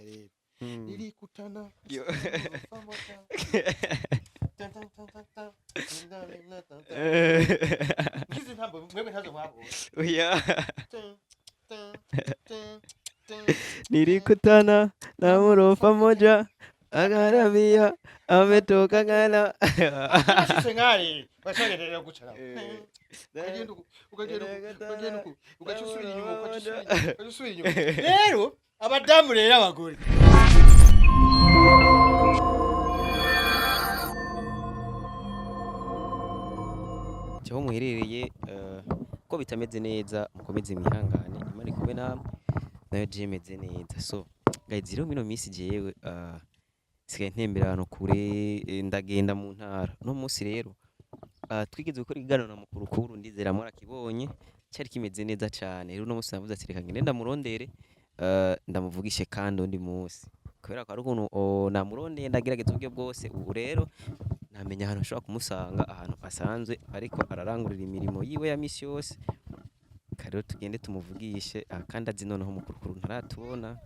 rero nilikutana Yo. pamoja ngizi ntambo mwebwe ntazo mwabonye Oya. Nilikutana na murofa moja agarabia ametoka Ghana. bashitse ngare bashagerera gucara ukagenda ugacusubira inyuma ukacusubira inyuma rero abadamu rero abagore Cyo muherereye ko bitameze neza mukomeze mwihangane Imana ikube namwe nayo je meze neza so guys rero mino misi jewe sigaye ntembera ahantu kure ndagenda mu ntara no munsi rero twigeze gukora iganiro na Mukurukuru ndizera murakibonye cyari kimeze neza cyane rero no munsi navuze ati reka ngende ndamurondere ndamuvugishe kandi undi munsi kubera ko ari ukuntu namurondeye ndagerageza uburyo bwose ubu rero namenya ahantu ashobora kumusanga ahantu asanzwe ariko ararangurira imirimo yiwe ya misi yose rero tugende tumuvugishe kandi azi noneho Mukurukuru ntaratubona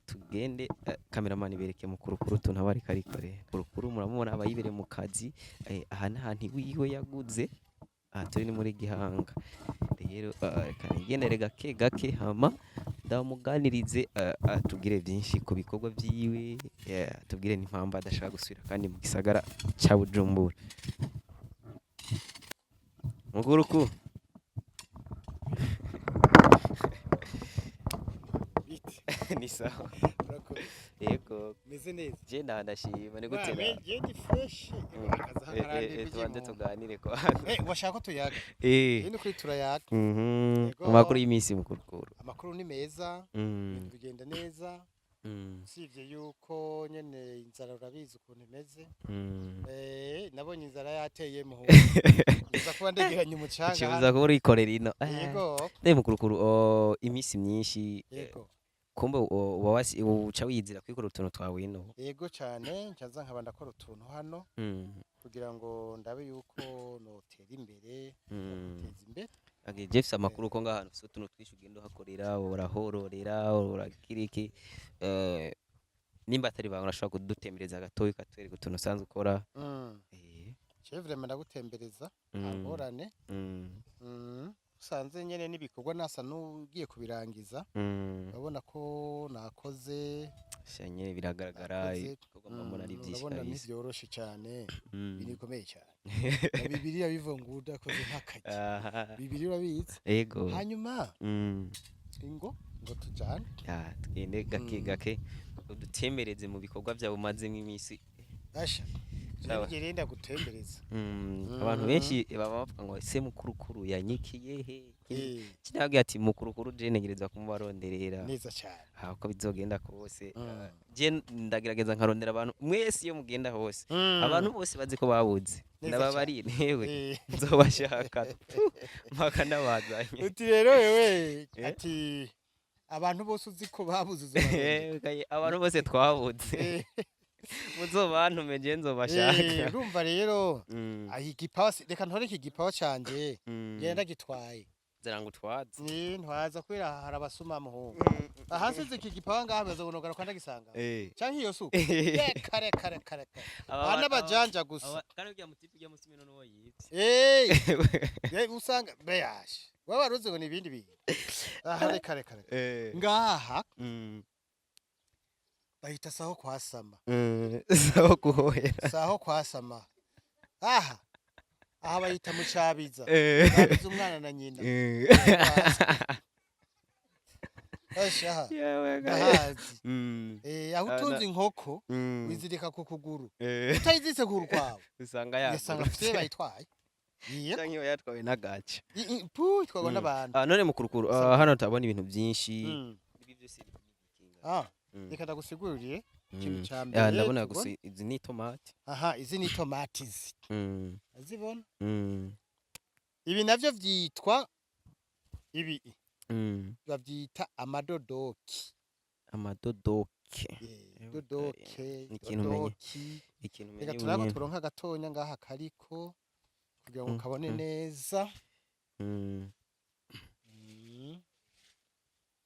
tugende cameraman ibereke Mukurukuru tuntabari karikore Mukurukuru muramubona abayibere mu kazi aha n'ahantu wiwe yaguze aha turi ni muri Gihanga rero kanigendere gake gake hama ndamuganirize atubwire byinshi ku bikorwa byiwe atubwire n'impamvu adashaka gusubira kandi mu gisagara cya Bujumbura Mukurukuru ni sawa yego meze neza je ndashima ni gute na je ni fresh akaza hakarande tubanze tuganire ko washaka tuyaga ni kuri turayaga amakuru y'imisi Mukurukuru amakuru ni meza bigenda neza sivye yuko nyene inzara urabizi ukuntu imeze nabonye inzara yateye muhungu uza kuba ndegeranye umucanga kibuza ko urikorera ino yego Mukurukuru imisi myinshi yego kumbe uca wizira kwikora utuntu twawe ino yego cyane ncaza nkaba ndakora utuntu hano kugira ngo ndabe yuko notera imbere guteza imbere Jeff amakuru ko ngahantu ufite utuntu twishi ugenda uhakorera urahororera urakiriki nimba atari banga urashobora kudutembereza gatoyi katwereka utuntu usanzwe ukora je vraiment ndagutembereza ngorane usanze nyene nibikorwa nasa nugiye kubirangiza urabona ko nakoze nyene biragaragara ibikorwa mbona ari byinshi urabona nivyoroshe cyane binikomeye cyane Bibiliya bivuga udakoze nk'akaje Bibiliya urabizi yego hanyuma ngo tujane tugende gake gake udutemereze mu bikorwa byawe umaze nk'imisi asha Nigenda gutembereza abantu benshi baba bavuga ngo ese Mukurukuru yanyikiye he kinabwiye ati Mukurukuru je negereza kumubaronderera neza cyane uko bizogenda kose je ndagerageza nkarondera abantu mwese iyo mugenda hose abantu bose bazi ko babuze ndababari newe nzobashaka mpaka ndabazanye uti rero wewe ati abantu bose uzi ko babuze abantu bose twabuze muzobantume je nzobashaka urumva rero igipawa reka ntore iki gipawa canje ngenda gitwaye zera ngo twaze ntwaza kwera hari abasuma muhungu ahasize iki gipawa ngaho bazobonogara kwanda gisanga canke iyo suko kare ana bajanja gusa kandi ugiye mutipi ugiye musime none woyitse usanga beyash waba ruzi ngo nibindi bintu kare ngaha bahita saho kwasama saho kuhohera saho kwasama aha bayita mucabiza babiza umwana na nyina asha gahazi aho utunze inkoko wizirika ku kuguru utayizise ku rukwawe usanga afite bayitwaye cyangwa yatwawe n'agace twabona n'abantu none Mukurukuru hano tabona ibintu byinshi ibi byose reka ndagusigurire ikintu cya mbere ndabona gusa izi ni tomate izi ni tomate azibona ibi navyo vyitwa ibi bavyita amadodoki dodoke ikintu reka turako turonka gatonya ngaha kariko kugira ngo kabone neza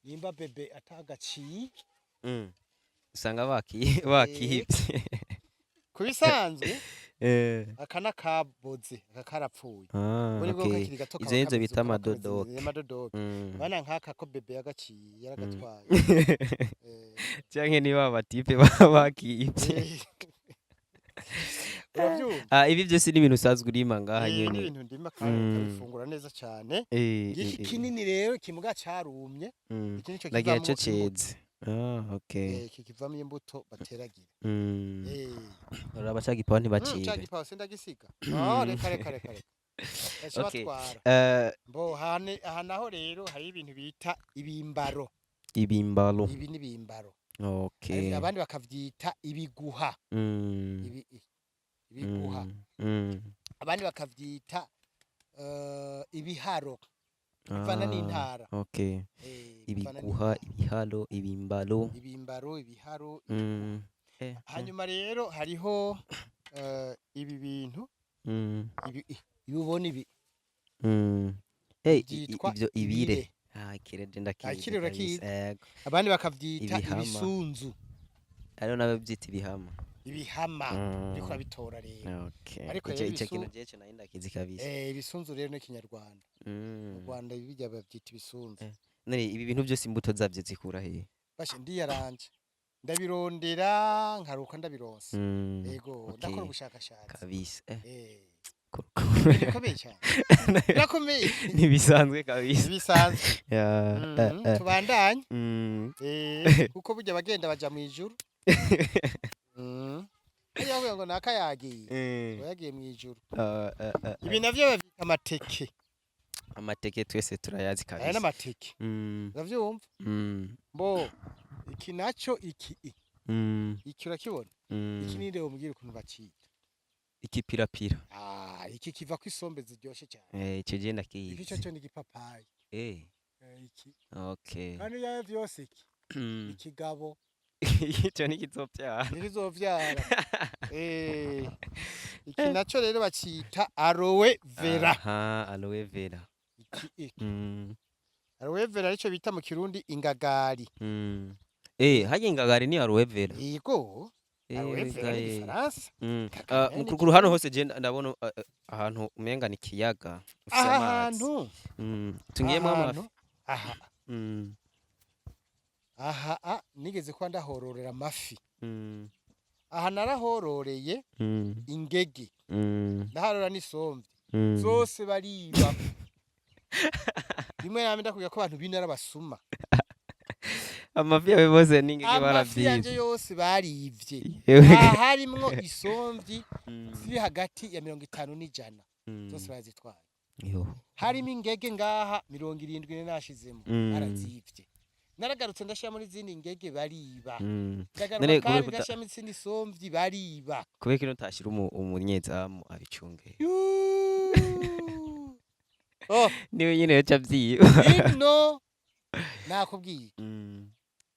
nimba bebe atagaciye usanga bakihibye kubisanzwe eh aka nakaboze aka karapfuye buri bwo okay kakiri gato ivyo nivyo bita amadodoke amadodoke bana nkaka ko bebe yagaciye yaragatwaye canke niba abatipe baba bakihibye uravyumva ibi vyose ni ibintu usanzwe urima ngaha ni nyene ibintu ndima kandi ukabifungura neza cane iki kinini rero kimuga carumye iki nico nagira kivamwo cyo ceze okay iki kivamwo imbuto bateragira uraba cagipaho ntibacibe cagipaho sindagisiga reka okay mbo aha naho rero hari ibintu bita ibimbaro ibi ni ibimbaro okay abandi bakavyita ibiguha ibiguha abandi bakavyita ibiharo bivana n'intara okay ibiguha ibihalo ibimbaro ibiharo hanyuma rero hariho ibi bintu ibubona ibi ivyo ibire kireje ndakizi abandi bakavyita ibisunzu ariho n'abavyita ibihama ariko bitora rero ariko ico kintu jeje nayo ndakizi kabisa ibisunzu rero ni kinyarwanda mu Rwanda bijya bavyita ibisunzu none ibi bintu byose imbuto zavyo zikura he bashe ndiyaranje ndabirondera nkaruka ndabironse yego ndakora ubushakashatsi kabisa bikomeye cyane birakomeye ntibisanzwe kabisa bisanzwe tubandanye kuko burya bagenda baja mu ijuru yavuye ngo nakayagiye yagiye mu ijuru ibi navyo bavyita amateke twese turayazi kabisa aya n'amateke uravyumva mbo iki naco iki urakibona iki ni rero mubwire ukuntu bacita ikipirapira iki kiva ku isombe ziryoshe cyane ico je ndakizi iki cyo ni igipapayi iki okay kandi yayo vyose iki ikigabo ico ni kizovyara iki naco rero bacita aloe vera aloe vera aloe vera arico bita mu kirundi ingagari haje ingagari ni aloe vera yego aloe vera ni Faransa mukuru hano hose je ndabona ahantu umenga ni kiyaga ufise amazi ahantu tungiyemo amafi aha nigeze kwa ndahororera amafi aha narahororeye ingege ndaharora n'isomvye zose bariba rimwe name ndakubwira ko abantu binara basuma amafi yawe bose n'ingege amafi baravyivye yanje yose barivye harimwo isomvyi ziri hagati ya 50 n'ijana zose barazitwaye harimo ingege ngaha 70 nashizemo barazivye naragarutse ndashira muri zindi ngege bariba ndagaruka kandi ndashira muri zindi somvyi bariba kubera kino tashira umunyezamu abicunge niwe nyine yaca vyiba ino nakubwiye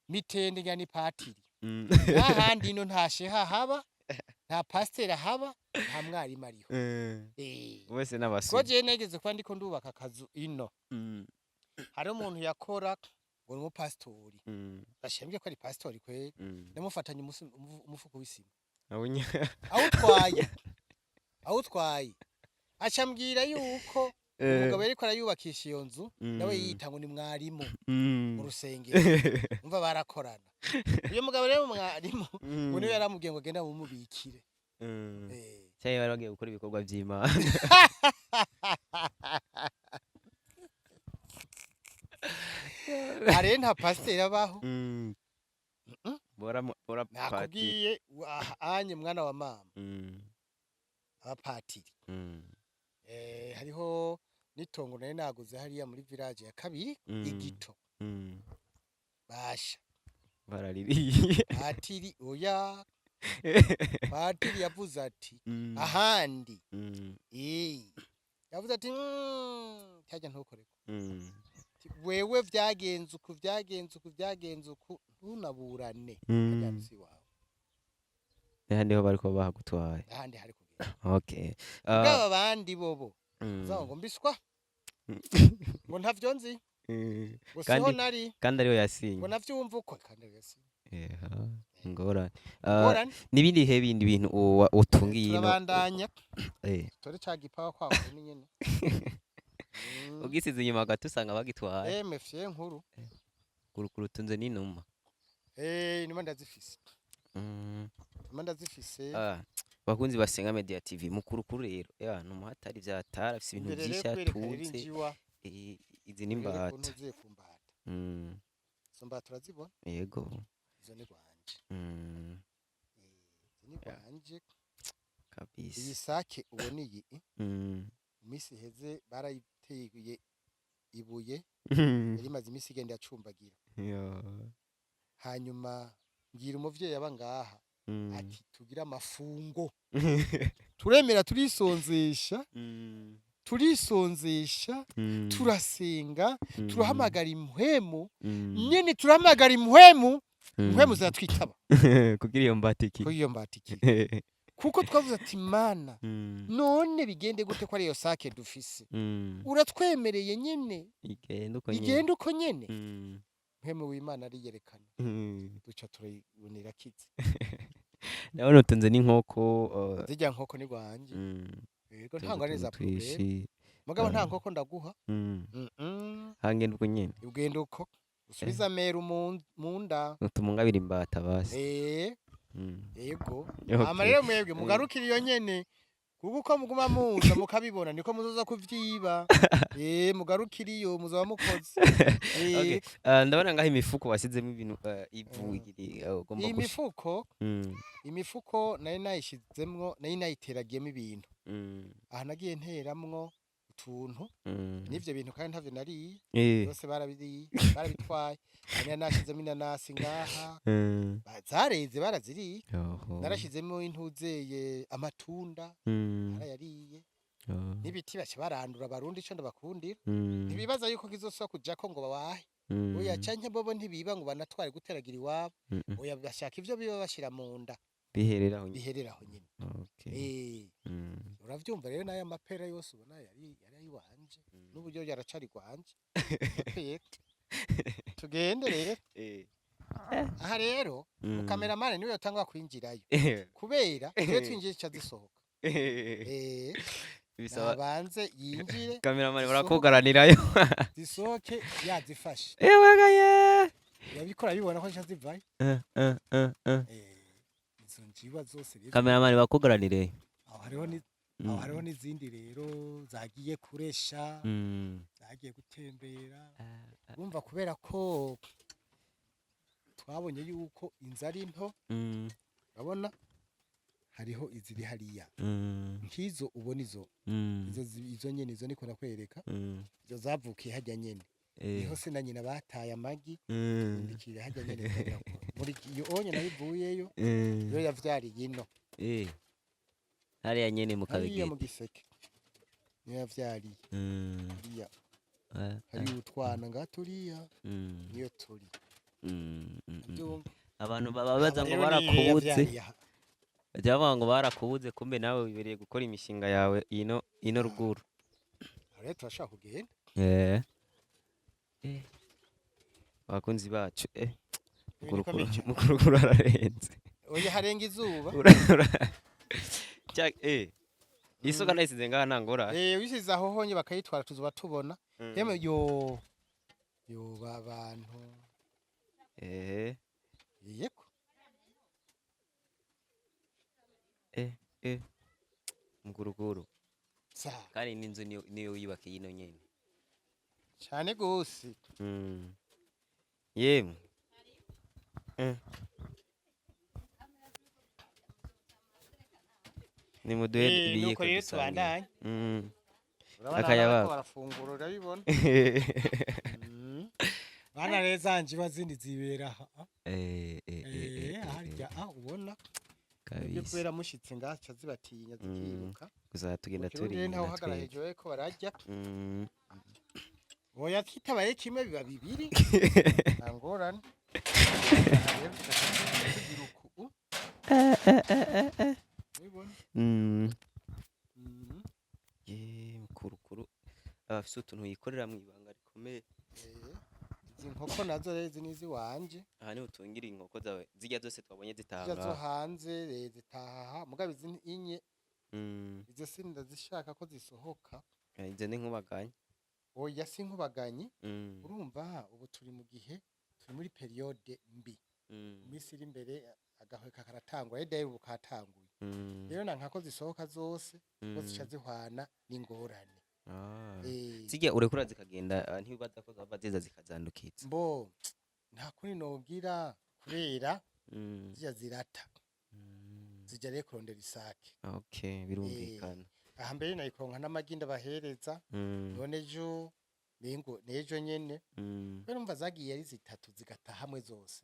mitende ngani patiri ahandi ino ntasheha haba nta pasiteri haba nta mwarimu ariho wese n'abasore ko je negeze kwa ndiko ndubaka akazu ino hari umuntu yakora ngo mu pastori bashembye ko ari pastori kwe namufatanye umufuko w'isima awutwaye acambwira yuko umugabo yariko arayubakisha iyo nzu nawe yita ngo ni mwarimu mu rusengero umva barakorana uyo mugabo rero mwarimu ngo niwe yaramubwiye ngo genda mumubikire cyane bari bagiye gukora ibikorwa vy'Imana are nta pasiteri abaho bora nakubwiye anye mwana wa mama abapatiri hariho nitongo naye naguze hariya muri village ya kabiri igito basha baraririye patiri oya patiri yavuze ati ahandi yavuze ati cyajya ntukoreko wewe vyagenze uku ntunaburane kajyansi wawe ahandi ho bariko bahagutwaye ahandi hari kugenda okay bwa bandi bobo ngo mbiswa ngo ntavyo nzi kandi ariyo yasinye ngo navyumva uko kandi ariyo yasinye ingorane ingorane n'ibindi bihe bindi bintu utungiye ino turabandanya eh tore ca gipawa kwaho ni nyene ugisize inyuma gato usanga bagitwaye mefye nkuru kurukuru tunze n'inuma inuma ndazifise inuma ndazifise bakunzi basenga Media TV mukurukuru rero numuhatari vyatara afise ibintu vyinshi yatunze izi n'imbata izo mbata turazibona yego izo ni gwanje izo ni gwanje kabisa iyi sake ubona iyi imisi heze barayiteye ibuye yari maze imisi igenda yacumbagira hanyuma ngira umuvyeyi aba ngaha ati tugira amafungo turemera turisonzesha turasenga turahamagara impwemu nyene turahamagara impwemu ziratwitaba kugira iyo mbatiki kuko twavuze ati mana none bigende gute ko ari iyo sake dufise uratwemereye nyene igenda uko nyene mpemu w'Imana ariyerekana duca turayibonera kize nabone utunze n'inkoko zijya nkoko ni gwanje yego ntango neza problem mugabo nta nkoko ndaguha hangenda uko nyene ugenda uko usubiza meru munda utumungabira imbata basi yego amarero mwebwe mugarukira iyo nyene kuko uko muguma muza mukabibona niko muzoza kuvyiba mugarukira iyo muzaba mukoze ndabona ngaho imifuko wasizemo ibintu ivugiri ugomba imifuko nari nayishizemwo nari nayiteragiyemo ibintu aha nagiye nteramwo utuntu n'ivyo bintu kandi ntavyo nariye byose barabitwaye hanyuma nashizemo inanasi ngaha zareze baraziriye narashizemo intuzeye amatunda barayariye n'ibiti bace barandura barundi ico ndabakundira ntibibaza yuko kizosoba kujako ngo bawahe oya canke bobo ntibiba ngo banatware guteragira iwabo oya bashaka ivyo biba bashira mu nda bihereraho nyine uravyumva rero n'aya mapera yose ubona yari ayiwanje n'uburyo yaracari gwanje tugende rero aha rero mukameramane niwe yatangwa kwinjirayo kubera iyo twinjiye ca zisohoka nabanze yinjire kameramane barakugaranirayo zisohoke yazifashe yabikora bibona ko zivayo izo njiwa zose rero kameramane bakugaranire aho hariho n'izindi rero zagiye kuresha zagiye gutembera urumva kubera ko twabonye yuko inzara into urabona hariho iziri hariya nkizo ubona izo nyene izo niko nakwereka izo zavukiye hajya nyene niho se na nyina bataye amagi ndikire hajya nyene muri iyo onye nabivuyeyo yo yavyariye ino hariya nyene mu kabigeti hariya mu giseke niyo yavyariye hariya hari utwana ngaturiya niyo turi abantu babaza ngo barakubuze bajya ngo barakubuze kumbe nawe wibereye gukora imishinga yawe ino ruguru rero turashaka kugenda bakunzi bacu mukurukuru ararenze oya harenga izuba isuka nayisize ngaha ntangora wisize aho honye bakayitwara tuzoba tubona yemwe yo babantu yeko muguruguru kandi n'inzu niyo yibakiye ino nyene cyane gose yemwe ni muduhe ibiye ko tubandanye akayaba barafungura urabibona bana rezanje bazindi zibera harya ubona kabisa kubera mushitse ngaca zibatinya zikiruka gusa tugenda turi naho hagaraheje ko barajya oya kitabaye kimwe biba bibiri angorane mukurukuru abafise utuntu yikorera mu ibanga rikomeye izi nkoko nazo rero izi nizi wanje aha niho utungira inkoko zawe zirya zose twabonye zija zo zitanga hanze zitaha mugabo izi inye izo sinda zishaka ko zisohoka izo ni nkubaganye oya sinkubaganye urumva ubu turi mu gihe turi muri periode mbi iminsi iri imbere agahweka karatangwa rero ubu katanguye rero nanka ko zisohoka zose zica zihwana n'ingorane zijya urekura zikagenda ntibibaza ko zava ziza zikazandukitsa mbo nta kuri nogira kubera zijya zirata zijya rero kurondera isake okay birumvikana aha mbere nayikoronka n'amagi ndabahereza none ejo nengo nejo nyene kubera umva zagiye ari zitatu zigata hamwe zose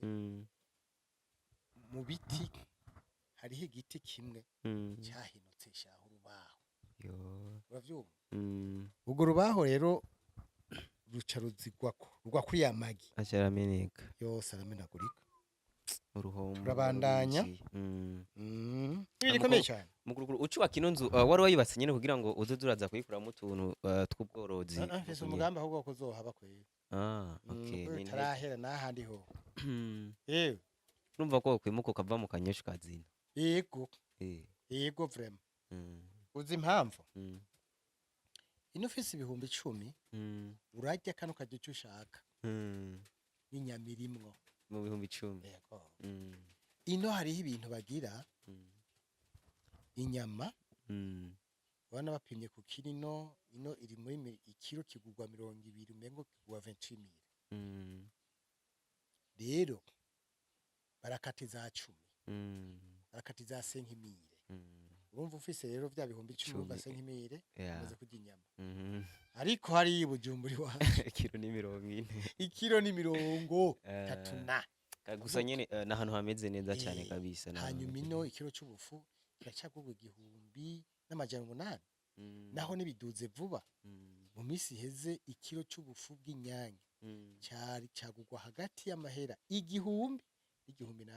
mu biti hariho igiti kimwe cyahinutse shaho urubaho uravyumva ubwo rubaho rero ruca rugwa kuri ya magi acarameneka yose aramenagurika uruhombo urabandanya ibikomeye cyane muguruguru uci wakino nzu wari wayubatse nyene kugira ngo uzoze uraza kuyikuramo utuntu tw'ubworozi mfise umugambi ahubwo ko uzohaba kwera okay tarahera n'ahandi ho yewe urumva ko kwimuka ukava mu kanyosha kazina yego vraiment uzi impamvu ino ufise ibihumbi 10 urajya kano kajya icyo ushaka n'inyamirimwo mu bihumbi 10 yego ino hariho ibintu bagira inyama bana bapimye ku kirino ino iri muri ikiro kigurwa 200 umengo kigurwa 20000 rero barakatiza 10 barakatiza 5000 urumva ufise rero vya bihumbi 10 base nk'imire umaze kurya inyama ariko hari ibujumburi wa ikiro ni 40 ikiro ni 30 gusa nyene nahantu hameze neza cyane kabisa hanyuma ino ikiro cy'ubufu kiracagurwa 1800 naho nibiduze vuba mu misi heze ikiro cy'ubufu bw'inyange cyari cagurwa hagati y'amahera 1000 n'igihumbi 5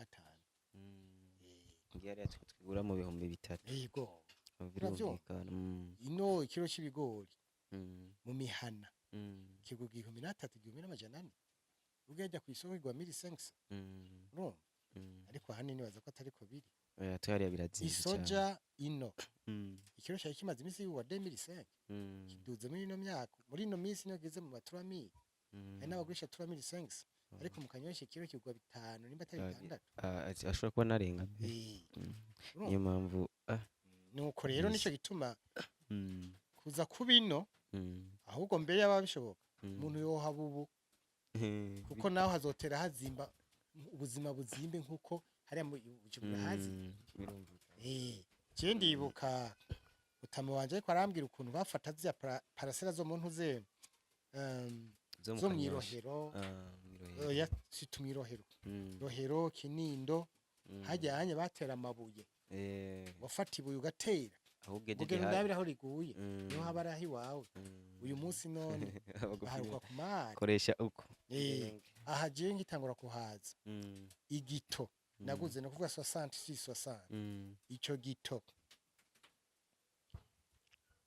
ngiye ari twigura mu bihumbi 3 yego ino ikiro cy'ibigori mu mihana kigurwa 1300 ugenda ku isoko igwa 1500 no ariko hanini baza ko atari ko biri tuyari birazimba isoja ino ikiro cyaje kimaze imisi wa 2005 kiduze muri ino myaka muri ino misi no gize mu maturami ari n'abagurisha 3500 ariko mu kanyosha ikiro kigwa 5 nimba atari 6 ashobora kuba narenga niyo mpamvu nuko rero nico gituma kuza kubino ahubwo mbere y'ababishoboka umuntu yo habubu kuko naho hazotera hazimba ubuzima buzimbe nkuko hari mu bujumbura hazi je ndibuka utama wanje ko arambwira ukuntu bafata zya parasera zo muntu ze zo mwirohero ya situmirohero rohero kinindo hajyanye batera amabuye wafata ibuye ugatera ubugero ndabira aho riguye niho haba arahi wawe uyu munsi none baharuka ku mari koresha uko aha je ngitangura kuhaza igito naguze no kuvuga 60 ico gito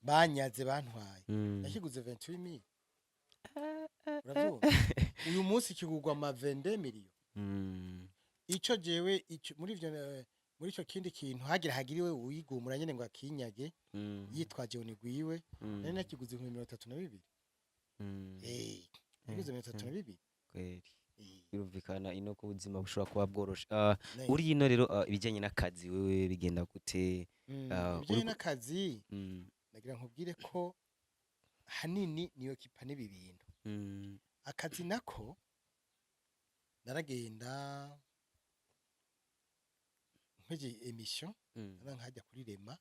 banyaze bantwaye nakiguze 28000 uravyumva uyu munsi kigurwa ama 22 million ico jewe muri ivyo muri ico kindi kintu hagira hagiriwe uyigumura nyene ngo akinyage yitwaje unigwiwe nari nakiguze 32 niguze 32 kweli birumvikana ino ko ubuzima bushobora kuba bworosha uri ino rero ibijyanye n'akazi wewe bigenda gute ibijyanye n'akazi nagira nkubwire ko hanini niyo kipa n'ibi bintu akazi nako naragenda nk'igi emission nkajya kuri Rema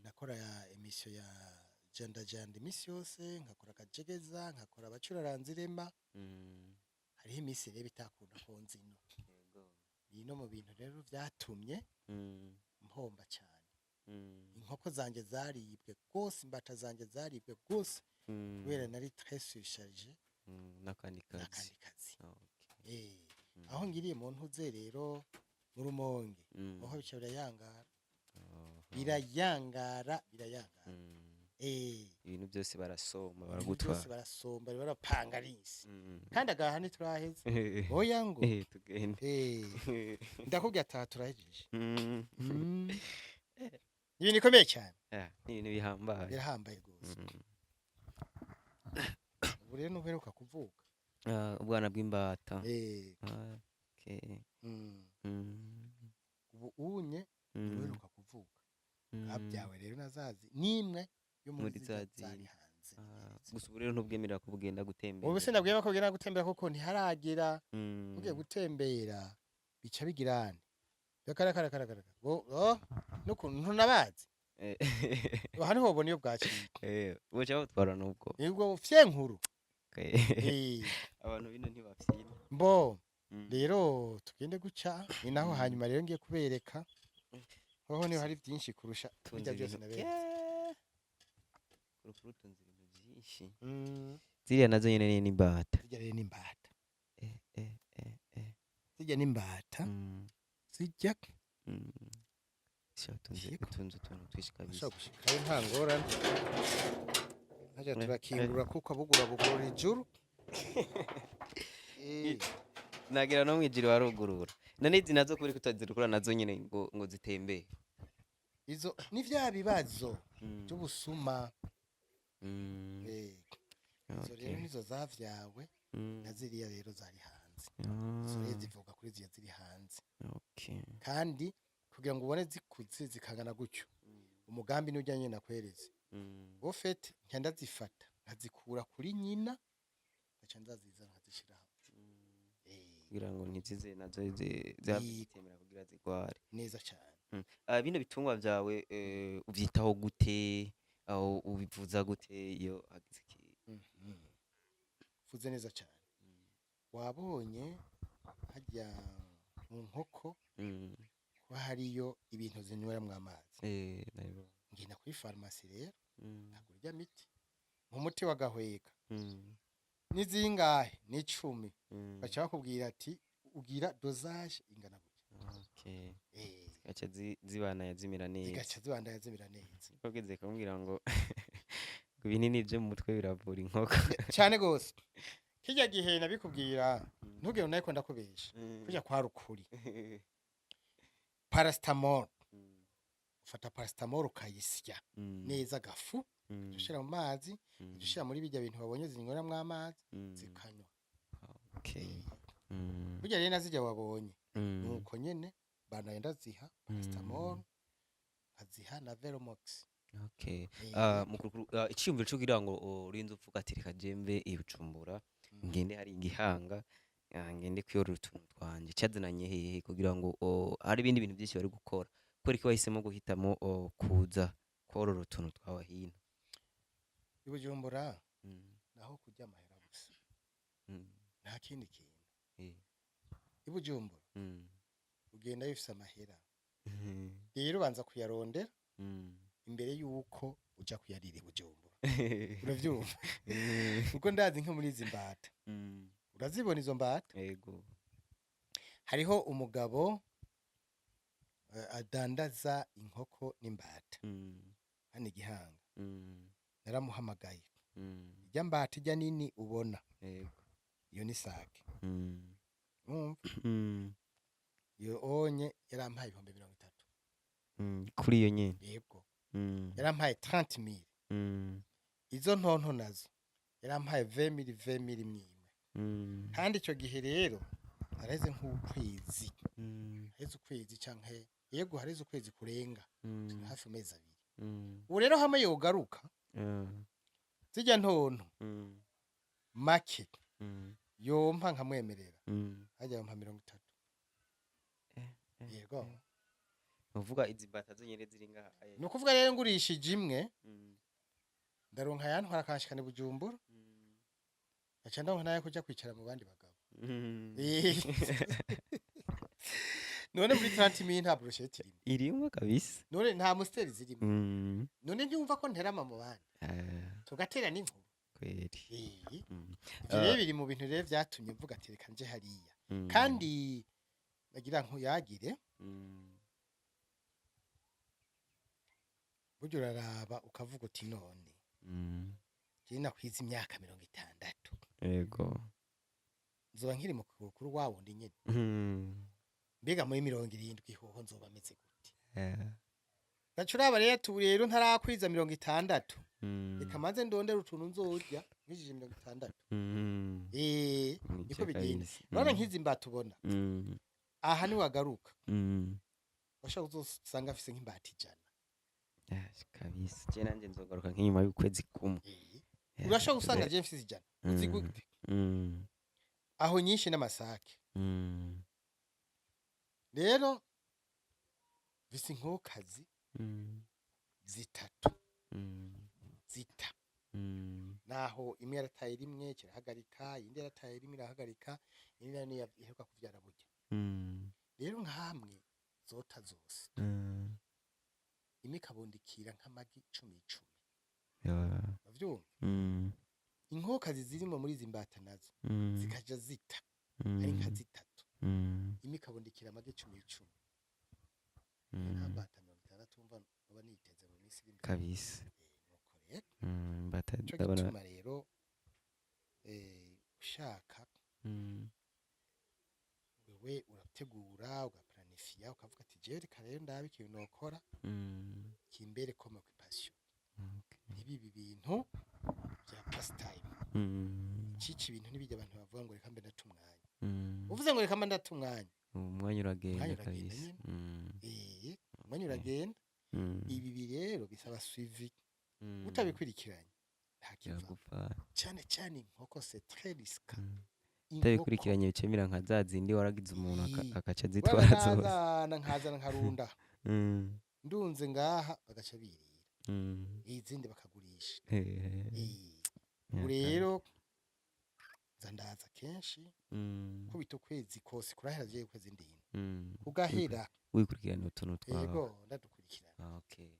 nakora ya emission ya janda imisi yose nkakora akajegeza nkakora abacuraranzi Rema hariho imisi rero bitakunda ko nzino no mu bintu rero byatumye mpomba cyane inkoko zanjye zaribwe rwose imbata zanjye zaribwe rwose kubera nari très surchargé n'akandi kazi aho ngiriye mu ntuze rero mu Rumonge aho bica birayangara ibintu byose barasoma ibintu baragutwara byose barasomba barapanga risi Mm. kandi agaha ntituraheze oya ngo tugende ndakubwira ataha turahejeje Mm. ibintu bikomeye cyane Ni ibintu bihambaye birahambaye rwose ubu rero ntuheruka kuvuka ubwana bw'imbata Eh, Okay. mm. Mm. ubu unye Mm. ntuheruka kuvuka Mm. kabyawe rero nazazi nimwe yo muri Muri zirya za zari zindi. hanze Gusa ubu rero ntubwemerera ko bugenda gutembera ubu sinabwiye ko ugenda gutembera kuko ntiharagera Mm. ugiye gutembera bica bigirane kara n'ukuntu ntunabazi Eh, aha niho ubona iyo bwaciye buca butwara n'ubwo nibwo fye nkuru Okay. Eh, abantu bino ntibafyina mbo Mm. rero tugende guca ni naho hanyuma rero ngiye kubereka hoho niho hari byinshi kurusha Tunze bijya byose ibintu naberetse kurukuru tunze ibintu byinshi Mm, ziriya nazo nyene ni imbata zijya rero n'imbata Eh, eh, eh, eh. zijya n'imbata Mm. zijya Mm. Sha tunze Yego. utunze utuntu twinshi kabisa ushobora gushikayo nta ngorane hajya turakingurura kuko abugura bugurura ijuru Eh, nagira no mwijiri warugurura none izi nazo kuri kutazirukura nazo nyene ngo zitembere izo ni vya bibazo Mm. by'ubusuma Mm. Eh, izo rero Okay. nizo zavyawe Mm. na ziriya rero zari hanze Ah, izo rero zivuga kuri ziriya ziri hanze okay. kandi kugira ngo ubone zikuze zikangana gutyo umugambi n'ujyanye nakwereze Mm. ofete nka ndazifata nkazikura kuri nyina ngaca nzazizana nkazishira hamwe kugira ngo ntizize nazo zitemera kugira zigware neza cyane bino bitungwa vyawe uvyitaho gute aho ubivuza gute iyo hagize uvuze neza cyane wabonye hajya mu nkoko ko hariyo ibintu zinyweramwo amazi ngenda kuri farumasi rero nagura irya miti nk'umuti w'agahweka ni zingahe ni 10 baca bakubwira ati ugira dosage ingana gutya zigaca zibana zimera neza zigaca zibandanya zimera neza ugeze kumubwira ngo ibinini vyo mu mutwe biravura inkoko cyane gose kijya gihe nabikubwira ntugire nayo ndakubesha kujya kwa rukuri paracetamol ufata paracetamol ukayisya neza gafu ushira mu mazi ushira muri bijya bintu babonye zinyweramwo amazi zikanywa burya rero nazijya wabonye nuko nyene banaye ndaziha paracetamol aziha na velomox iciyumviro co kugira ngo urinze uvuga ati reka jembe ibucumbura ngende hari igihanga ngende kwiyorora utuntu twanje cazananye hehe kugira ngo hari ibindi bintu byinshi bari gukora kubera ko bahisemo guhitamo kuza korora utuntu twawe hino ibujumbura naho kujya amahera gusa nta kindi kintu ibujumbura ugenda bifise amahera rero ubanza kuyarondera imbere yuko uja kuyarira ibujumbura uravyumva kuko ndazi nko muri izi mbata urazibona izo mbata yego hariho umugabo adandaza inkoko n'imbata hano igihanga naramuhamagaye ijya mbata ijya nini ubona iyo ni sake iyo onye yarampaye 30 kuri iyo nyene yego yarampaye 30,000 izo ntonto nazo yarampaye 20,000 imwe kandi icyo gihe rero areze nk'ukwezi heze ukwezi canke yego hareze ukwezi kurenga hafi amezi 2 ubu rero hamwe yogaruka zijya ntonto make yompa nkamwemerera hajya yompa 30 yego uvuga izi mbata zonyene ziri ngaha ni ukuvuga rero ngurishije imwe ndaronka yantwara akanshikana Bujumbura aca ndonka nayo kuja kwicara mu bandi bagabo none muri 30,000 nta brochette irimo kabisa none nta musteri zirimo none ntiwumva ko nterama mu bandi tugatera n'inkuru kweri rero biri mu bintu rero vyatumye mvuga ati reka nje hariya kandi bagira nkuyagire burya uraraba ukavuga uti none je nakwiza imyaka 60 yego nzoba nkiri mu kukuru wa wundi nyene mbega muri 70 hoho nzoba meze gute gacuraba rero ntarakwiza 60 reka maze ndondera utuntu nzorya nkijije 60 niko bigenda none nkizi imbata ubona aha ni wagaruka bashaka kuzosanga afise nk'imbata 100 kabisa je nanje nzogaruka nk'inyuma y'ukwezi kumwe urashaka gusanga je mfise 100 uzi gute aho nyinshi n'amasake rero visi inkokazi zitatu zita naho imwe yarataye rimwe kirahagarika indi yarataye rimwe irahagarika indi nani iheruka kuvyara burya rero nkamwe zota zose imwe kabundikira nk'amagi 10 bavyumva inkokazi zirimo muri zimbata nazo zikaja zita ari nka zitatu imwe kabundikira amagi 10 nkambata 60 umva baba niteze mu minsi imbere kabisa mbata ndabona rero ushaka wewe urategura ugaplanifia ukavuga ati je reka rero ndabe ikintu nokora kimbere comme occupation ibi bintu bya pastime cici ibintu nibijya abantu bavuga ngo reka mbe ndatumwanya uvuze ngo reka mbe ndatumwanya umwanya uragenda kabisa umwanya uragenda ibi rero bisaba suivi utabikurikiranye nta kiva cyane cyane inkoko c'est très risqué utabikurikiranye bicemira nka zazindi waragize umuntu akaca zitwara zose nkazana nkarunda ndunze ngaha bagaca birira izindi bakagurisha rero zandaza kenshi kubita ukwezi kose kurahera je ukwezi ndini kugahera wikurikirana utuntu twawe yego ndadukurikirana okay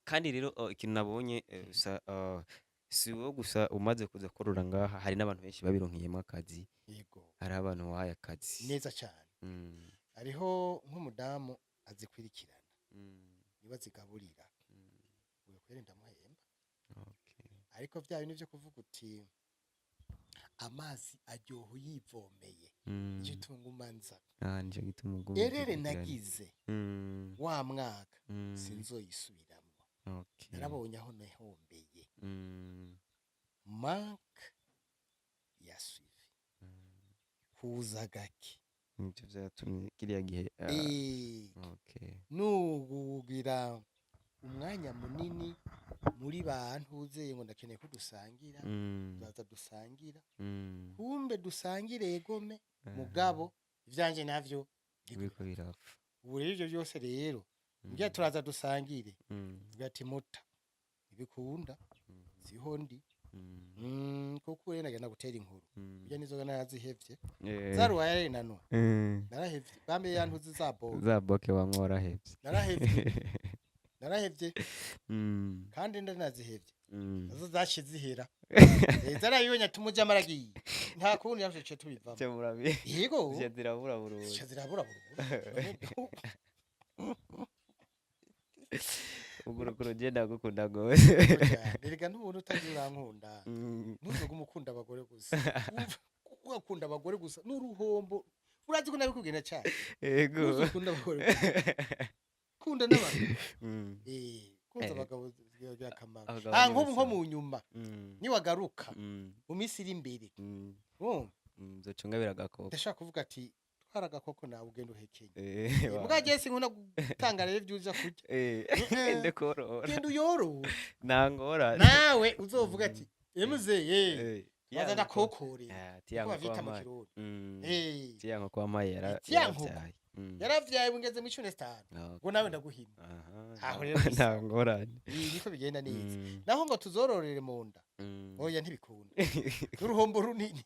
kandi rero ikintu nabonye si wo gusa umaze kuza korora ngaha hari n'abantu benshi babironkiyemo akazi yego hari abantu wahaye akazi neza cyane hariho nk'umudamu azikurikirana niba zigaburira uyo kwere ndamuhemba ariko bya bintu byo kuvuga uti amazi aryoho yivomeye icyo tungumanza nje gitumugo erere nagize wa mwaka sinzoyisubiramo narabonye aho nahombeye manque ya suivi kuza gake nivyo vyatumye kiriya gihe nugugira umwanya munini muri bantu uzeye ngo ndakeneye ko dusangira baza dusangira kumbe dusangire egome mugabo ivyanje navyo biko birafa ubu rero ivyo byose rero ngiye turaza dusangire ugati muta ibikunda sihondi kuko rero nagenda gutera inkuru bya nizo narazihevye zaruwa yare nano narahevye bambe yantuzi za boke wamwora hevye narahevye kandi ndanazihevye nazo zashize ihera zarayibonye tumuja maragiye nta kundi yavye tubivamo cyo murabi yego zirabura ugurukuru genda gukunda gose erega n'umuntu utagira nkunda ntuzuga umukunda abagore gusa ugakunda abagore gusa n'uruhombo urazi ko nabikugenda cyane yego ukunda abagore kunda n'abantu kunza abagabo byakamara nk'ubu nko mu nyuma niwagaruka mu minsi iri imbere nzocunga biragakoko ndashaka kuvuga ati twara agakoko nawe ugenda uhekenye bwagiye sinkunda gutanga rero ibyo uza kurya ndekorora genda uyorora nangora nawe uzovuga ati emuzeye yaza ndakokore tiyanko bita mu kirundi tiyanko kwa mayera yaravyaye bungeze mu 15 ngo nawe ndaguhima aho rero ntangorane niko bigenda neza naho ngo tuzororere mu nda oya ntibikunda n'uruhombo runini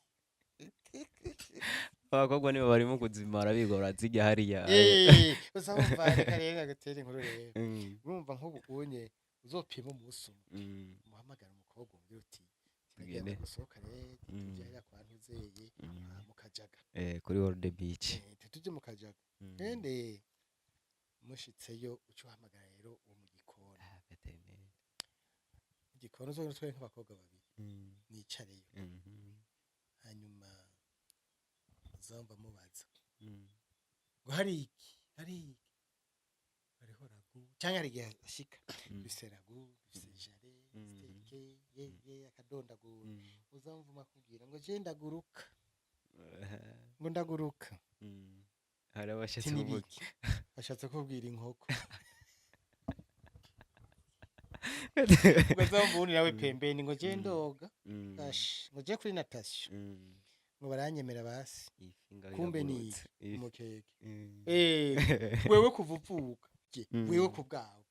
abakobwa nibo barimo kuzimara bigora zijya hariya uzabumva reka rero agatera inkuru rero urumva nk'ubu unye uzopima umunsi umuhamagara umukobwa umbwira uti tugende gusohoka rero tujya kwa ntuzeye mu Kajaga kuri World Beach tuje mu Kajaga nende mushitseyo uco hamagara rero uwo mu gikoni igikoni uzogenda utwaye nk'abakobwa babiri nicareyo hanyuma uzamba mubaza ngo hari iki hariho ragu cyangwa hari igihe ashika bise ragu bise jare steke ye akadondagura uzamvuma kubwira ngo je ndaguruka ngo ndaguruka hari abashatse kuvuga bashatse kubwira inkoko Ugazamvuni nawe pembeni ngo je ndoga ngo je kuri natation ngo baranyemera basi kumbe ni umukeke wewe kuvuvuka wewe kubwawe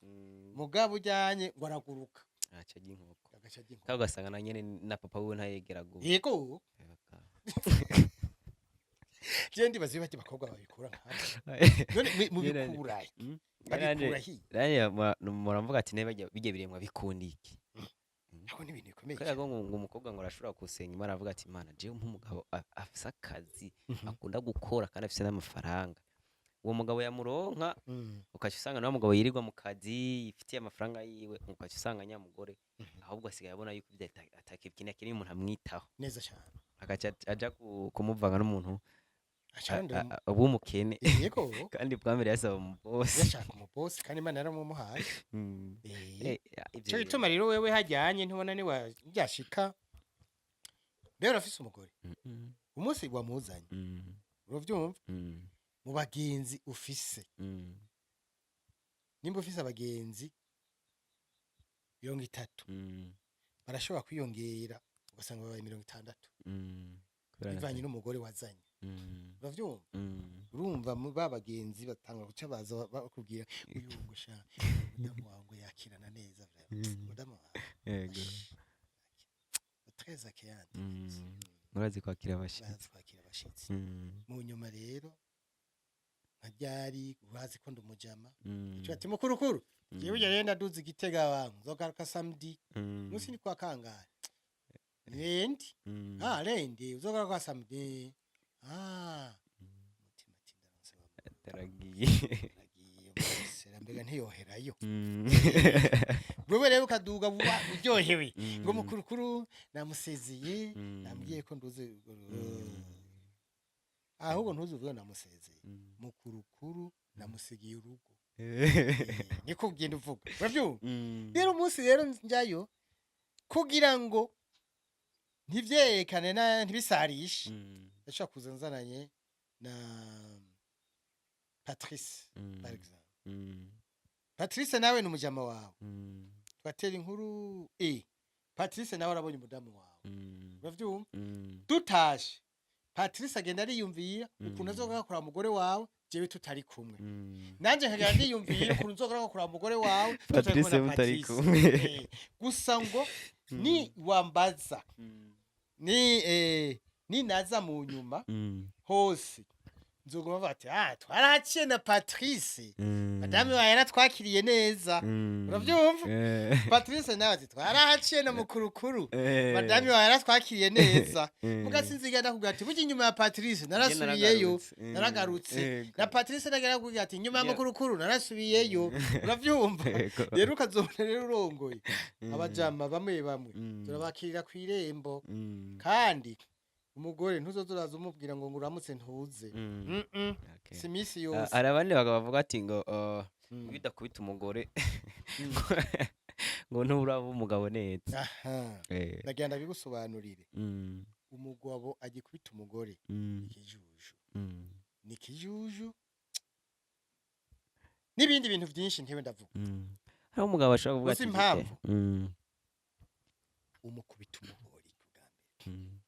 mugabo ujyanye ngo araguruka aca ginkoko kagasanga na nyene na papa we ntayegera go yego je ndibaze bati bakobwa babikura none mu bikuraye Raya muramvuga ati nebe bijye biremwa bikundiki. Ako ni ibintu bikomeye. Kaya ngo umukobwa ngo arashobora kusenga Imana avuga ati Imana je nk'umugabo afisa akazi akunda gukora kandi afise n'amafaranga. Uwo mugabo yamuronka ukaca usanga nawe mugabo yirirwa mu kazi yifitiye amafaranga yiwe ukaca usanga nyamugore ahubwo asigaye abona yuko atakibikina kiri umuntu amwitaho. Neza cyane. Akaca aja kumuvanga n'umuntu ubumukene yego kandi bwambere yasaba mu boss yashaka mu boss kandi Imana yaramumuhaye cyo gituma rero wewe hajyanye ntubona ni wabyashika rero afise umugore umunsi wamuzanye uruvyumva mu bagenzi ufise nimba ufise abagenzi 30 barashobora kwiyongera ugasanga babaye 60 bivanye n'umugore wazanye uravyumva urumva babagenzi batanga guca baza bakubwira uyu ngusha mudamu wangu yakirana neza mudamu yego très accueillant murazi kwakira abashitsi mu nyuma rero nkaryari urazi ko ndumujama cyo ati mukuru jewe yenda duzi Gitega wangu zogaruka samedi musi ni kwa kangara rendi rendi uzogaruka samedi mutima tindaronse taragiye mbega ntiyoherayo wewe rero ukaduga uryohewe ngo mukurukuru namusezeye nambwiye ko nduze ahubwo ntuzuvuye namusezeye mukurukuru namusigiye urugo niko ugenda uvuga uravyumva rero umunsi rero njyayo kugira ngo ntivyerekane ntibisarishe ndashaka kuzanzananye na Patrice par exemple Patrice nawe ni umujama wawe twatera inkuru Patrice nawe arabonye umudamu wawe uravyumva tutashe Patrice agenda ariyumvira ukuntu azogakora umugore wawe jewe tutari kumwe nanje nkagenda ndiyumvira ukuntu nzogakora umugore wawe Patrice mutari kumwe gusa ngo ni wambaza ni naza mu nyuma hose nzogoma bati twaraciye na Patrice madame wa yaratwakiriye neza uravyumva Patrice nawe ati twaraciye na mukurukuru madame wa yaratwakiriye neza mugasinziga ndakubwira ati buji nyuma ya Patrice narasubiyeyo naragarutse na Patrice nagera kugira ati nyuma ya mukurukuru narasubiyeyo uravyumva rero ukazobona rero urongoye abajama bamwe turabakirira kwirembo kandi umugore ntuzozuraza umubwira ngo nguramutse ntuze si misi yose arabane bakavuga ati ngo bidakubita umugore ngo nturaba umugabo neza ndagenda bigusobanurire umugabo agikubita umugore ikijuju ni kijuju n'ibindi bintu byinshi ntewe ndavuga hari umugabo ashaka kuvuga ati impamvu umukubita umugore kugambira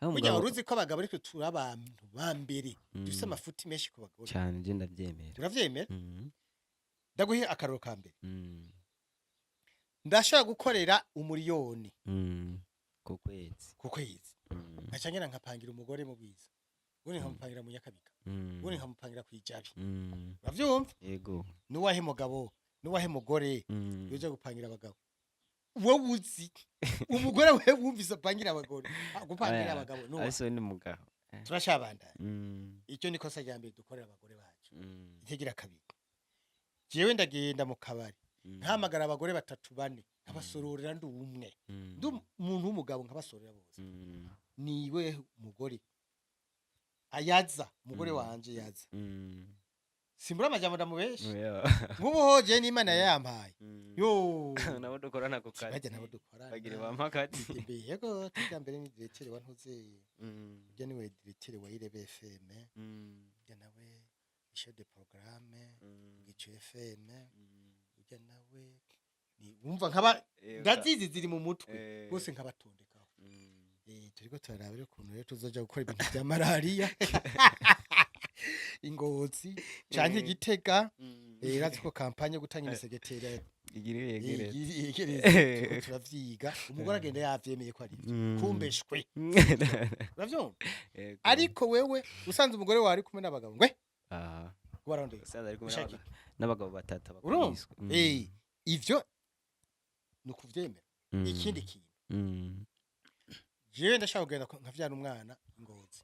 Burya uruzi ko abagabo ariko turi abantu bambere dufise amafuti menshi ku bagore cyane je ndavyemera uravyemera ndaguhe akaroro kambere ndashaka gukorera umuriyoni ku kwezi acangena nkapangira umugore mu bwiza ubundi nkamupangira mu Nyakabiga ubundi nkamupangira kwijabi uravyumva yego nuwahe mugabo nuwahe mugore yoje gupangira abagabo wowe uzi umugore we wumvise apangira abagore gupangira abagabo no aso ni mugabo turashabanda icyo niko sajyambere dukorera abagore bacu integira kabiri jewe ndagenda mu kabari ntamagara abagore 3 4 nkabasororera ndi umwe ndi umuntu w'umugabo nkabasororera bose niwe umugore ayaza umugore wanje yaza simbura amajambo ndamubesha nk'ubu hoje n'Imana yampaye yo nabo dukorana ku kazi bajya nabo dukorana bagire bampakati yego tujya mbere ni directeur wa ntuze je niwe directeur wa Irebe FM ya nawe chef de programme gicu FM ujya nawe ni wumva nkaba ndazizi ziri mu mutwe bose nkabatondekaho turiko turarabira ukuntu rero tuzoja gukora ibintu bya malaria Ingozi canke Gitega irazi ko kampanye gutanga imisegetera igirire turavyiga umugore agenda yavyemeye ko ari kumbeshwe uravyumva ariko wewe usanze umugore wari kumwe n'abagabo ngwe kubaronde usanze ari kumwe n'abagabo batatu bakwiswe ivyo nukuvyemera ikindi kintu jewe ndashaka kugenda nkavyana umwana Ingozi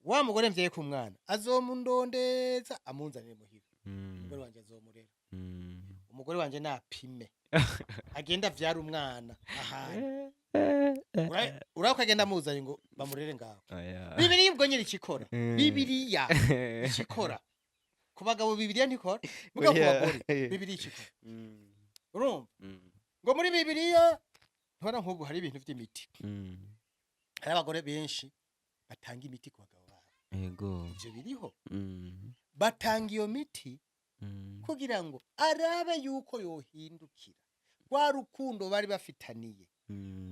wa mugore mvye ku mwana azomundondeza amunzanire muhira umugore wanje azomurera umugore wanje napime agenda vyara umwana ahana urako agenda muzanye ngo bamurere ngaho bibiri ubwo nyiri ikikora bibiriya ikikora ku bagabo bibiriya ntikora muga ku bagore bibiri ikikora urumva ngo muri bibiriya ntibona nk'ubu hari ibintu vy'imiti hari abagore benshi batanga imiti ku bagabo yego ivyo biriho batanga iyo miti kugira ngo arabe yuko yohindukira rwa rukundo bari bafitaniye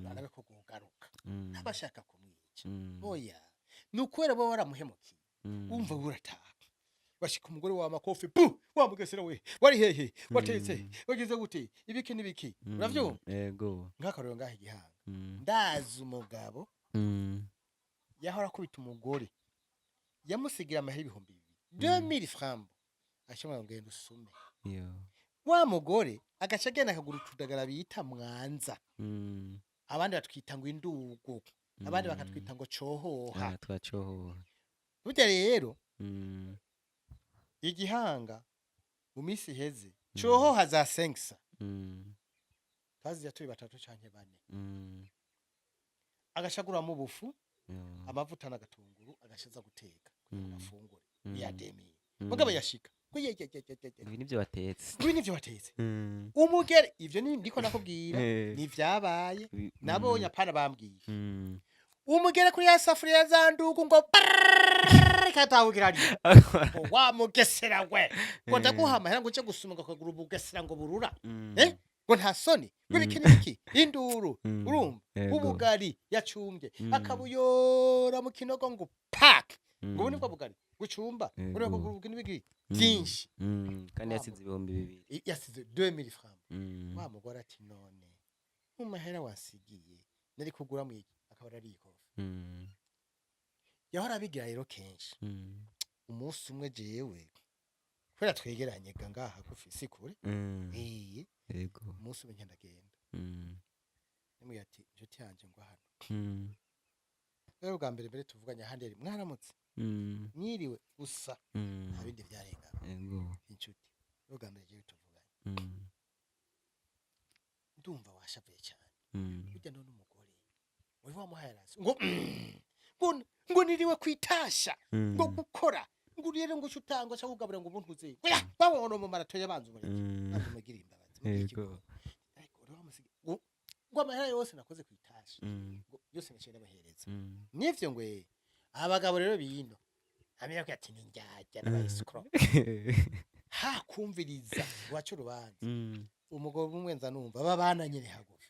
barabe ko gugaruka abashaka kumwica oya nukwera bo baramuhemukiye umva burataha bashika umugore wa makofi pu wa mugesera we wari hehe watetse wagize gute ibiki nibiki uravyo yego ngakarero ngahe gihanga ndazi umugabo yahora kubita umugore yamusigira amahera ibihumbi 2000 francs ashobora ngenda usume wa mugore agaca agenda akagura utudagara bita mwanza abandi batwita ngo indugo abandi bakatwita ngo cohoha twacohoha burya rero igihanga mu minsi heze cohoha za 500 kazi yatuye batatu canke bane agashagura mu bufu amavuta n'agatunguru agashaza guteka amafunguro ya demi mugabo yashika ibi nivyo batetse umugere ivyo ndiko nakubwira ni vyabaye nabonye apana bambwiye umugere kuri ya safuriya zandugu ngo katawugirari wa mugesera we ngo ndaguhamahera ngo cyo gusuma akaguru bugesera ngo burura ngo nta soni w'ibikiniki induru urumva ubugari yacumbye akabuyora mu kinogo ngo pack ngo nibwo bugari gucumba ureko kubugini bigi byinshi kandi yasize ibihumbi 2 yasize 2000 francs wa mugora ati none umahera wasigiye nari kugura mu iki akabara ari ikofi yahora bigira rero kenshi umunsi umwe jewe kwera twegeranye ngaha kufisi kure yego umunsi umwe ndagenda nimwe ati inshuti yanje ngo hano rero bwa mbere tuvuganya handi ari mwaramutse mwiriwe gusa nta bindi byarenga yego inshuti rero bwa mbere jewe tuvuganye ndumva washavuye cyane burya none umugore wari wamuhayarazi ngo niriwe kwitasha ngo gukora ngo rero ngo cyutangwa cyo kugabura ngo ubuntu uze babona mu marato yabanze umureke mugira imbabazi yego ariko rero amusige ngo amahera yose nakoze kwitasha ngo yose nashira bahereza nivyo ngwe abagabo rero bino amenya ko ati ninjya n'abayisukro ha kumviriza wacu rubanza umugabo umwenza numva babana nyine hagufi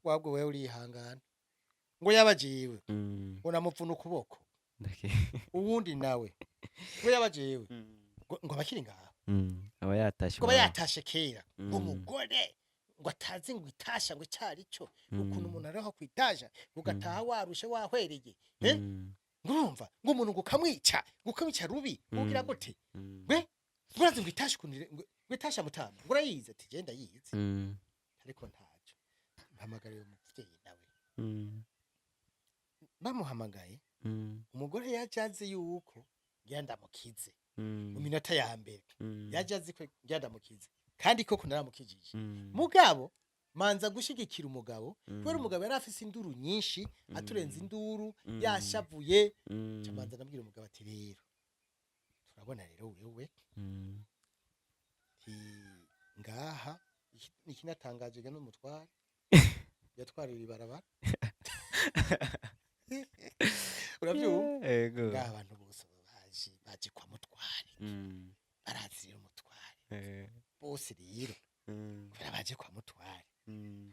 wabwo wewe uri ihangana ngo yabajiwe unamupfuna ukuboko uwundi nawe ngo yabajiwe ngo abakiri ngaho aba yatashe kera umugore ngo atazi ngo itasha ngo cyari cyo ukuntu umuntu araho kwitasha ugataha warushe wahwereye ngurumva ngo umuntu gukamwica rubi ugira gute ngurazi ngo itasha kunire ngo itasha mutama ngurayize ati genda yize ariko ntacyo mpamagariye umuvyeyi nawe bamuhamagaye umugore yajaze yuko ngenda mukize mu minota ya mbere yajaze ko ngenda mukize kandi koko naramukijije mugabo manza gushigikira umugabo kubera umugabo yari afise induru nyinshi aturenza induru yashavuye camanza nabwira umugabo ati rero turabona rero wewe ngaha ikinatangaje gano mutware yatwarira ibarabara uravyumva ngaha abantu bose baje kwa mutware barazira umutware bose rero kubera baje kwa mutware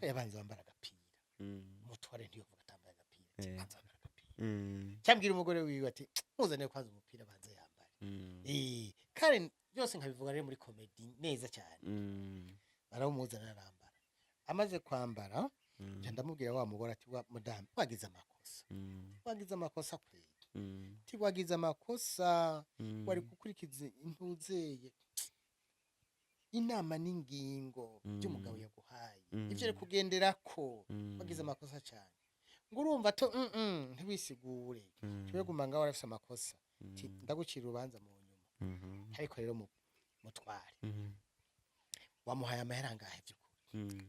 yabanza bambara agapira umutware ntiyovuga atambaye agapira banza bambara agapira cyambwira umugore wiwe ati muzane kwanza umupira banza yambaye kare byose nkabivuga rero muri comedy neza cyane baramuzana arambara amaze kwambara ndamubwira wa mugore ati wa madame wagize amakosa kweli wagize amakosa wari gukurikiza intuzeye inama n'ingingo by'umugabo yaguhaye ivyo ari kugenderako wagize amakosa cyane ngo urumva to ntiwisigure twe gumanga warafise amakosa ndagucira urubanza mu nyuma ariko rero mutware wamuhaye amahera ngahe by'ukuri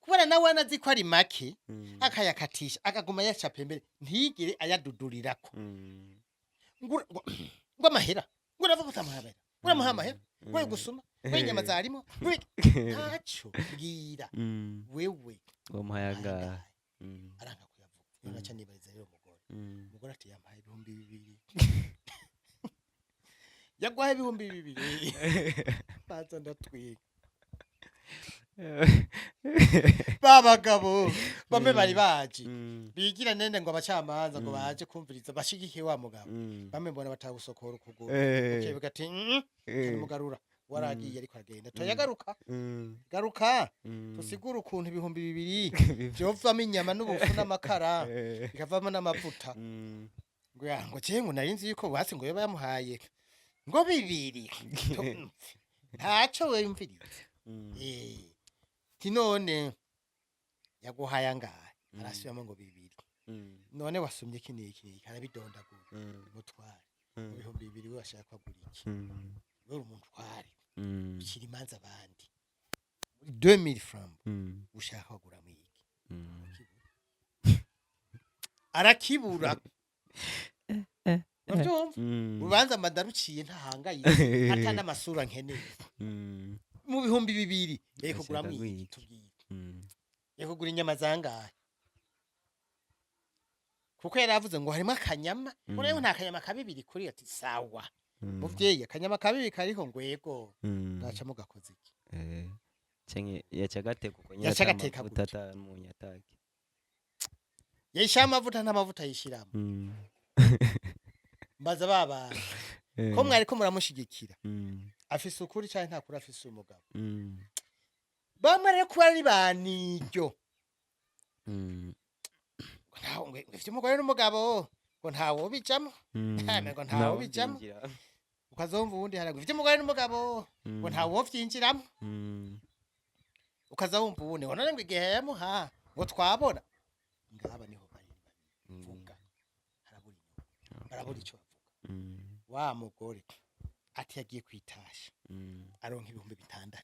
kubera nawe anazi ko ari make akayakatisha akaguma yacape mbere ntigire ayadudurirako ngo amahera ngo navuga amahera uramuha amahera we gusuma we nyama zarimo ntaco bwira wewe wamuhaye ngahe aranga kuyavuga ngaca nibariza rero umugore ati yampaye 200 yagwaye 200 baza ndatwiga babagabo bamwe bari baje bigira nende ngo abacamanza ngo baje kumviriza bashigikiye wa mugabo bamwe mbona batagusokora ukuguru ukebe gati mugarura waragiye ariko agenda toyagaruka garuka tusigura ukuntu 200 byovamo inyama n'ubufu n'amakara bikavamo n'amavuta ngo cengo narinzi yuko basi ngo yoba yamuhaye ngo 2 ntaco wemviriza tinone yaguhaye angahe arasubiramo ngo 2 none wasumye kiniki karabidondagura mutware mu 200 we washaka kugura iki wewe umuntu tware ukiri imanza abandi 2000 francs ushaka kugura mu iki arakibura ubanza madaruciye ntahangaye hata n'amasura nkeneye mu 200 yeko kugura mu iki tubwire yeko kugura inyama zangahe kuko yaravuze ngo harimo akanyama ureho nta kanyama kabibiri kuri ati sawa muvyeyi akanyama kabibiri kariho ngwego gacamo gakoze iki cenge yacagate kuko nyata utata mu nyatake yisha amavuta n'amavuta yishiramo mbaza baba ko mwari ko muramushigikira afise ukuri cyane nta kuri afise umugabo bamare kuba ari baniryo ntawo ngifite umugore n'umugabo ngo ntawo bijamo ngo ntawo bijamo ukazomva ubundi haragwe ifite umugore n'umugabo ngo ntawo vyinjiramo ukazomva ubundi ngo none ngo igihe yamuha ngo twabona ngaba niho bari vuga haraburi ico bavuga wa mugore ati yagiye kwitasha aronka 600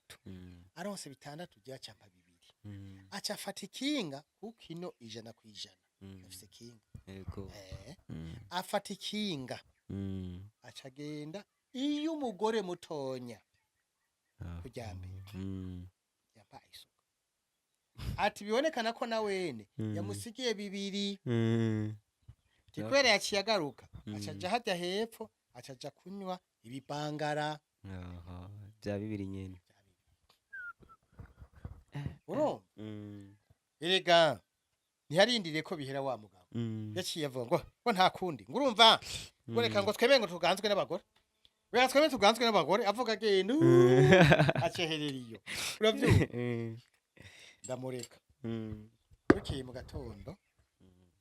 aronse 6 ryacampa 2 aca afata ikinga kukino 100% afise kinga yego afata ikinga aca genda iyo umugore mutonya kujyambe yabaye isuka ati bibonekana ko nawene yamusigiye 2 tikwere yaciye agaruka acaja hajya hepfo acaja kunywa ibipangara bya 2 nyene uro erega ntiharindire ko bihera wa mugabo yaciye avuga ngo nta kundi ngo urumva ngo reka ngo twemeye ngo tuganzwe n'abagore we twemeye tuganzwe n'abagore avuga agenda acehereriyo uravyumva ndamureka bukeye mu gatondo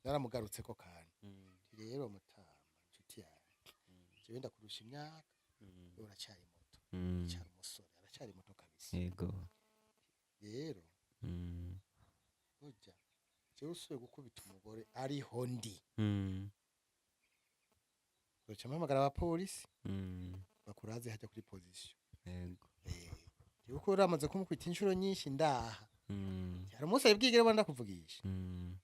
naramugarutse ko kandi rero mutama inshuti yawe jewe ndakurusha imyaka uracyari muto cyari umusore aracyari muto kabisa yego rero burya jewe usuye gukubita umugore ariho ndi uca mpamagara abapolisi bakuraze hajya kuri position yego yuko uramaze kumukubita inshuro nyinshi ndaha Mm. hari umunsi yabwigere banda kuvugisha Mm.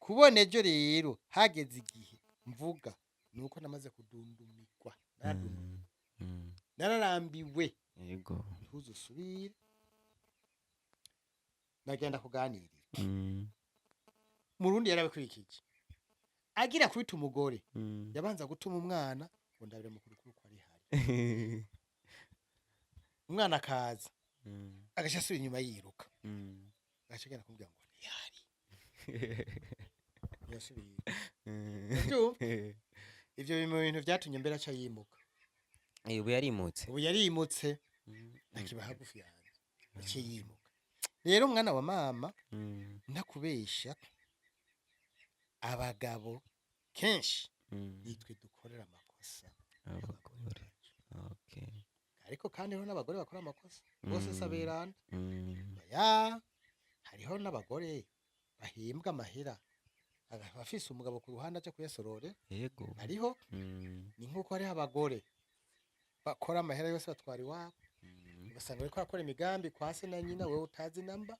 kubona ejo rero hageze igihe mvuga nuko namaze kudundumikwa nararambiwe Yego. ntuzusubire nagenda kuganirira murundi yarabikurikije agira kubita umugore yabanza gutuma umwana ngo ndabire mu kurukuru ko ari hari umwana akaza agasha asubira inyuma yiruka agashagana kumubwira ngo ntihari yasubira ivyo bimwe bintu vyatumye mbere aca yimuka ubu yarimutse ubu yarimutse nakiba hagufi yanjye aciye yimuka rero umwana wa mama ntakubesha abagabo kenshi nitwe dukorera amakosa abagore okay ariko kandi hariho n'abagore bakora amakosa bose saberana ya hariho n'abagore bahimbwa amahera abafise umugabo ku ruhande aje kuyasorore yego hariho ni nkuko hariho abagore bakora amahera yose batwara iwabo ugasanga bariko bakora imigambi kwa se na nyina wewe utazi namba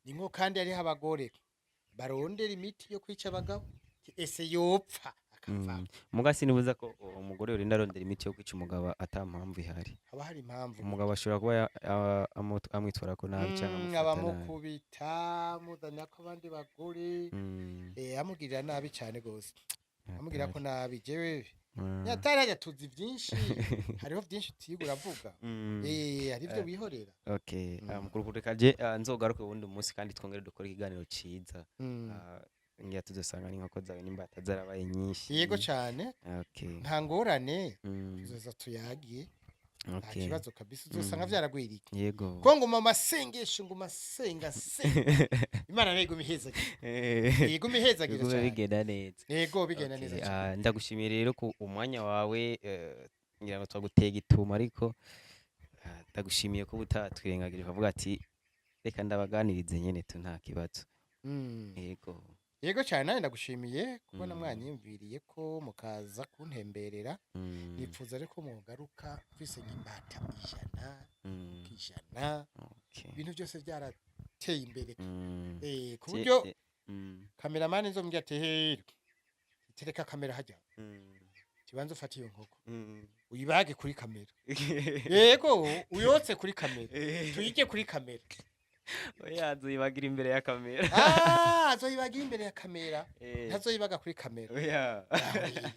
ni nko kandi hariho abagore barondera imiti yo kwica abagabo ese yopfa akava mugasi nibuza ko umugore urinda arondera imiti yo kwica umugabo atampamvu ihari haba hari impamvu umugabo ashobora kuba amwitwara ko nabi cyangwa abamukubita muzanya ko abandi bagore amugirira nabi cyane gose amugirira ko nabi jewe yatari ajya tuzi byinshi hariho byinshi utiyigura avuga hari byo wihorera okay mukuru kaje nzogaruke ubundi umunsi kandi twongere dukora ikiganiro ciza ngiye tuzosanga n'inkoko zawe n'imbata zarabaye nyinshi yego cyane okay nta ngorane tuzoza tuyagiye nta kibazo kabisa uzosanga vyaragwiriye yego ko ngo mama sengesho ngo masenga imana nego miheza yego miheza gira cyane bigenda neza yego bigenda neza cyane ndagushimiye rero ko umwanya wawe ngira ngo twagutega ituma ariko ndagushimiye ko butatwirengagije ukavuga ati reka ndabaganirize nyene tu nta kibazo yego yego cyane nawe ndagushimiye kubona mwanyimviriye ko mukaza kuntemberera nipfuza ariko mugaruka mfise nk'imbata ijana ibintu byose byarateye imbere ku buryo kameramani nzombwira ati hero tereka kamera hajya kibanza ufata iyo nkoko uyibage kuri kamera yego uyotse kuri kamera tuyige kuri kamera oya azoyibagira imbere ya kamera azoyibagira imbere ya kamera ntazoyibaga kuri kamera oya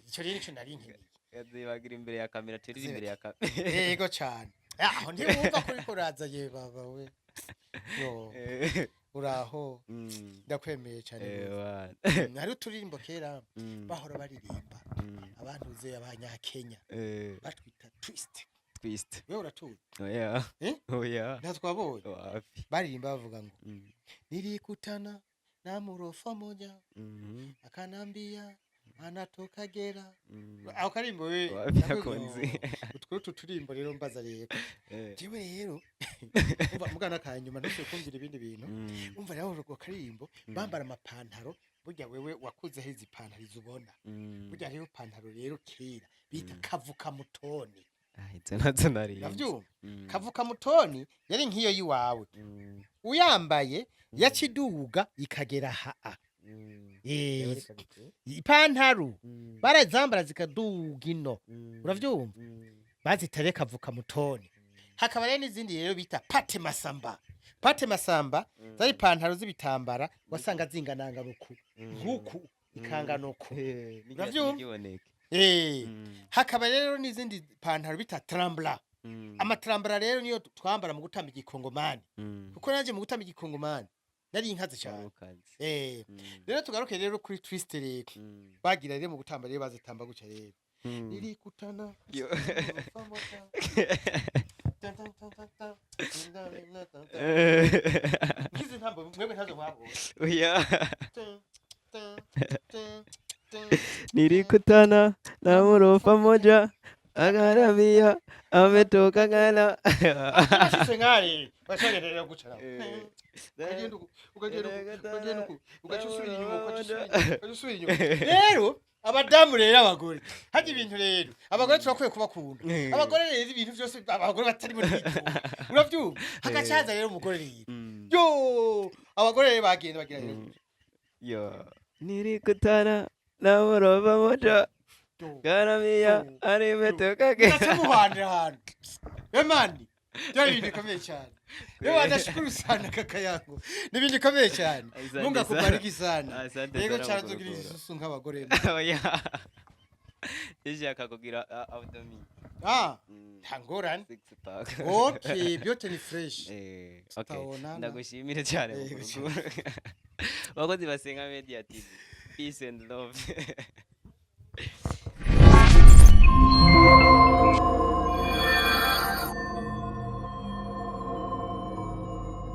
icyo rero nicyo nari nkeneye azoyibagira imbere ya kamera turi imbere ya kamera yego cyane aho ntiwumva kuri kuraza ye baba we yo uraho ndakwemeye cyane hari uturirimbo kera bahora baririmba abantu uze abanyakenya batwita twist wewe uratuzi oya oya ntatwabonye baririmba bavuga ngo nilikutana na murofa moja akanambia anatoka gera aho karimbo we utwo tuturimbo rero mbaza rero jewe rero umva mugana kanyuma ntose kumvira ibindi bintu umva rero urwo karimbo bambara amapantaro burya wewe wakuze hezi pantaro izubona burya rero pantaro rero kera bita kavuka mutoni izo nazo nari navyo kavuka mutoni yari nkiyo yiwawe uyambaye yaciduga ikagera haa ipantaro barazambara zikaduga ino uravyumva bazitare kavuka mutoni hakaba rero n'izindi rero bita pate masamba zari pantaro z'ibitambara wasanga zingananga ruku ikanganuku uravyumva hakaba rero n'izindi pantaro bita trambla amatrambla rero niyo twambara mu gutamba igikongomani kuko nanje mu gutamba igikongomani nari inkazi cyane rero tugaruke rero kuri twist rero bagira rero mu gutamba rero bazitamba guca rero nilikutana ngize ntambo mwebwe ntazo mwabo oya nilikutana na murofa moja agarabia ametoka gana ashise ngari bashagerera gucara ugagenda ugacusubira inyuma rero abadamu rero abagore haje ibintu rero abagore turakwiye kubakunda abagore rero ibintu byose abagore batari muri bitunga uravyumva hagacaza rero umugore rero yo abagore rero bagenda bagira rero yo nilikutana na moroba moja garamia arimetoka ndacamuhanira ahantu emani byari ibintu bikomeye cyane yo badashukuru sana kaka yangu ni ibintu bikomeye cyane munga kubariki sana yego cyane tugira isusu nk'abagore Ishaka kugira abdomi ntangorane okay byote ni fresh okay ndagushimira cyane bakozi basenga Media TV peace and love